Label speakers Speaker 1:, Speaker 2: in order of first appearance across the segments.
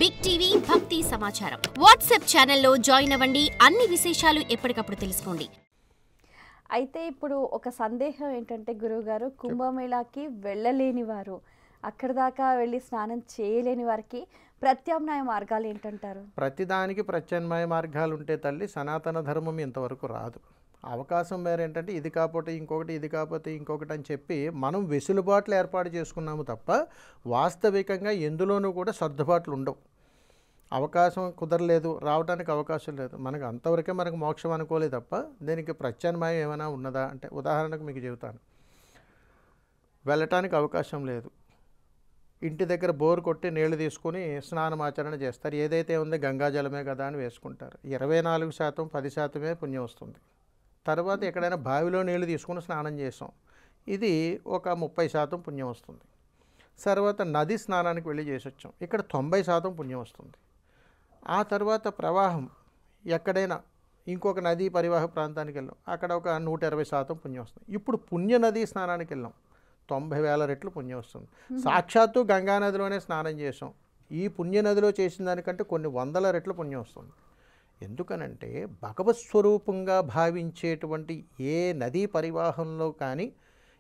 Speaker 1: Big TV భక్తి సమాచారం WhatsApp ఛానల్లో జాయిన్ అవ్వండి. అన్ని విశేషాలు ఎప్పటికప్పుడు తెలుసుకోండి.
Speaker 2: అయితే ఇప్పుడు ఒక సందేహం ఏంటంటే గురువుగారు, కుంభమేళాకి వెళ్ళలేని వారు, అక్కడ దాకా వెళ్ళి స్నానం చేయలేని వారికి ప్రత్యామ్నాయ మార్గాలు ఏంటంటారు?
Speaker 3: ప్రతిదానికి ప్రత్యామ్నాయ మార్గాలు ఉంటే తల్లి సనాతన ధర్మం ఇంతవరకు రాదు. అవకాశం మేరేంటంటే ఇది కాకపోతే ఇంకొకటి, ఇది కాకపోతే ఇంకొకటి అని చెప్పి మనం వెసులుబాట్లు ఏర్పాటు చేసుకున్నాము తప్ప వాస్తవికంగా ఎందులోనూ కూడా సర్దుబాట్లు ఉండవు. అవకాశం కుదరలేదు, రావడానికి అవకాశం లేదు, మనకు అంతవరకే మనకు మోక్షం అనుకోలే తప్ప దీనికి ప్రత్యామ్నాయం ఏమైనా ఉన్నదా అంటే ఉదాహరణకు మీకు చెబుతాను. వెళ్ళటానికి అవకాశం లేదు, ఇంటి దగ్గర బోర్ కొట్టి నీళ్లు తీసుకొని స్నానమాచరణ చేస్తారు. ఏదైతే ఉంది గంగాజలమే కదా అని వేసుకుంటారు. 24% 10% పుణ్యం వస్తుంది. తర్వాత ఎక్కడైనా బావిలో నీళ్లు తీసుకుని స్నానం చేసాం, ఇది ఒక 30% పుణ్యం వస్తుంది. తర్వాత నది స్నానానికి వెళ్ళి చేసి వచ్చాం, ఇక్కడ 90% పుణ్యం వస్తుంది. ఆ తర్వాత ప్రవాహం ఎక్కడైనా ఇంకొక నదీ పరివాహ ప్రాంతానికి వెళ్ళాం, అక్కడ ఒక 120% పుణ్యం వస్తుంది. ఇప్పుడు పుణ్య నదీ స్నానానికి వెళ్ళాం, 90,000 రెట్లు పుణ్యం వస్తుంది. సాక్షాత్తు గంగానదిలోనే స్నానం చేసాం, ఈ పుణ్యనదిలో చేసిన దానికంటే కొన్ని 100 రెట్లు పుణ్యం వస్తుంది. ఎందుకనంటే భగవత్ స్వరూపంగా భావించేటువంటి ఏ నదీ పరివాహంలో కానీ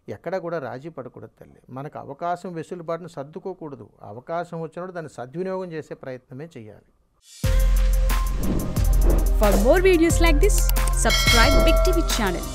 Speaker 3: ఎక్కడ కూడా రాజీ పడకూడదు తల్లి. మనకు అవకాశం వెసులుబాటును సర్దుకోకూడదు. అవకాశం వచ్చినప్పుడు దాన్ని సద్వినియోగం చేసే ప్రయత్నమే చేయాలి.
Speaker 4: For more videos like this, subscribe Big TV channel.